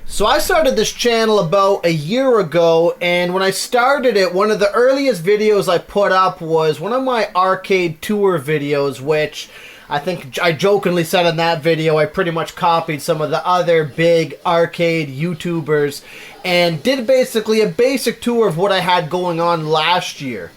So I started this channel about a year ago, and when I started it, one of the earliest videos I put up was one of my arcade tour videos, which I think I jokingly said in that video I pretty much copied some of the other big arcade YouTubers and did basically a basic tour of what I had going on last year.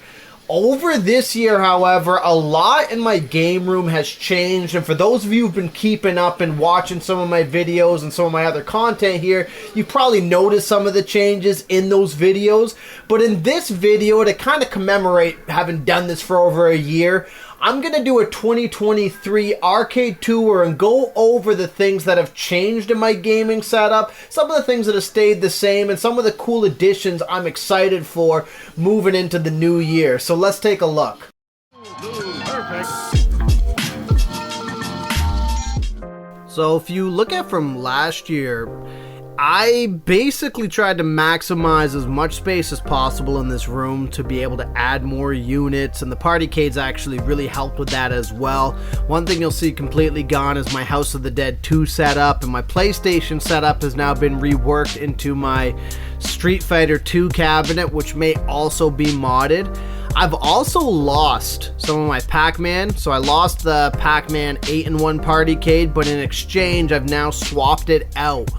Over this year, however, a lot in my game room has changed, and for those of you who've been keeping up and watching some of my videos and some of my other content here, you probably noticed some of the changes in those videos. But in this video, to kind of commemorate having done this for over a year, I'm going to do a 2023 arcade tour and go over the things that have changed in my gaming setup, some of the things that have stayed the same, and some of the cool additions I'm excited for moving into the new year. So let's take a look. Perfect. So if you look at from last year, I basically tried to maximize as much space as possible in this room to be able to add more units, and the partycades actually really helped with that as well. One thing you'll see completely gone is my House of the Dead 2 setup, and my PlayStation setup has now been reworked into my Street Fighter 2 cabinet, which may also be modded. I've also lost some of my Pac-Man, so I lost the Pac-Man 8-in-1 partycade, but in exchange I've now swapped it out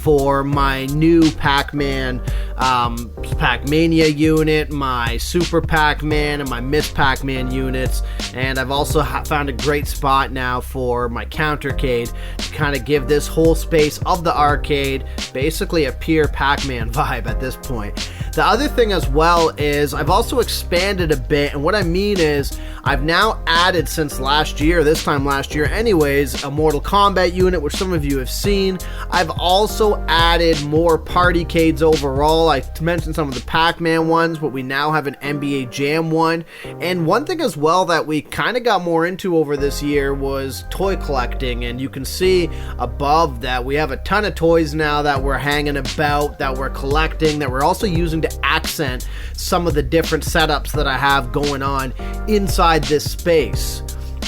for my new Pac-Man Pac-Mania unit, my Super Pac-Man, and my Miss Pac-Man units, and I've also found a great spot now for my countercade to kind of give this whole space of the arcade basically a pure Pac-Man vibe at this point. The other thing as well is I've also expanded a bit, and what I mean is I've now added, since last year, this time last year anyways, a Mortal Kombat unit, which some of you have seen. I've also added more partycades overall. I mentioned some of the Pac-Man ones, but we now have an NBA Jam one. And one thing as well that we kind of got more into over this year was toy collecting, and you can see above that we have a ton of toys now that we're hanging about, that we're collecting, that we're also using to accent some of the different setups that I have going on inside this space.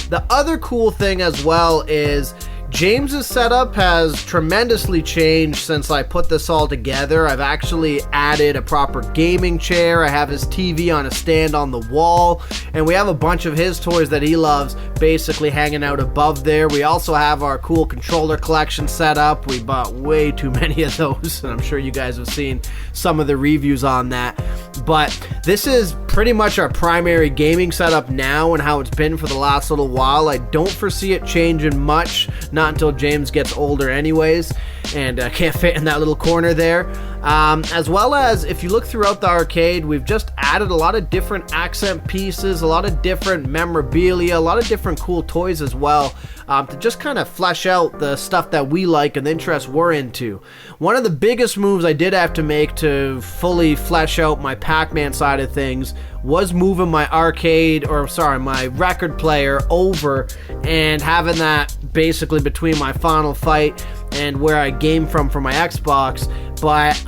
The other cool thing as well is James's setup has tremendously changed since I put this all together. I've actually added a proper gaming chair. I have his TV on a stand on the wall, and we have a bunch of his toys that he loves basically hanging out above there. We also have our cool controller collection set up. We bought way too many of those, and I'm sure you guys have seen some of the reviews on that. But this is pretty much our primary gaming setup now, and how it's been for the last little while. I don't foresee it changing much, not until James gets older anyways, and can't fit in that little corner there. As well as, if you look throughout the arcade, we've just added a lot of different accent pieces, a lot of different memorabilia, a lot of different cool toys as well, to just kind of flesh out the stuff that we like and the interests we're into. One of the biggest moves I did have to make to fully flesh out my Pac-Man side of things was moving my my record player over and having that basically between my Final Fight and where I game from for my Xbox. But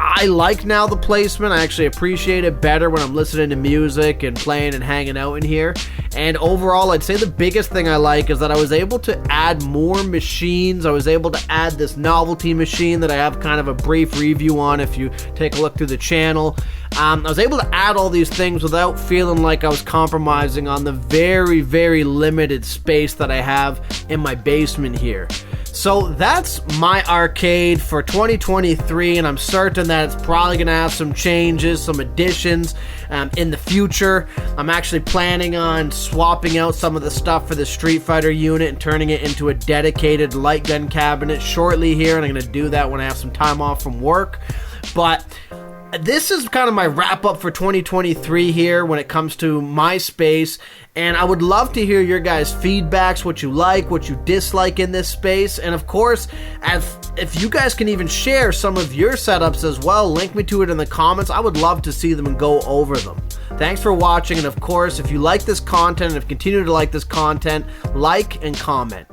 I like now the placement. I actually appreciate it better when I'm listening to music and playing and hanging out in here. And overall, I'd say the biggest thing I like is that I was able to add more machines. I was able to add this novelty machine that I have kind of a brief review on if you take a look through the channel. I was able to add all these things without feeling like I was compromising on the very, very limited space that I have in my basement here. So that's my arcade for 2023, and I'm certain that it's probably going to have some changes, some additions in the future. I'm actually planning on swapping out some of the stuff for the Street Fighter unit and turning it into a dedicated light gun cabinet shortly here, and I'm going to do that when I have some time off from work. But this is kind of my wrap up for 2023 here when it comes to my space, and I would love to hear your guys' feedbacks, what you like, what you dislike in this space, and of course, if you guys can even share some of your setups as well, link me to it in the comments. I would love to see them and go over them. Thanks for watching, and of course, if you like this content and continue to like this content, like and comment.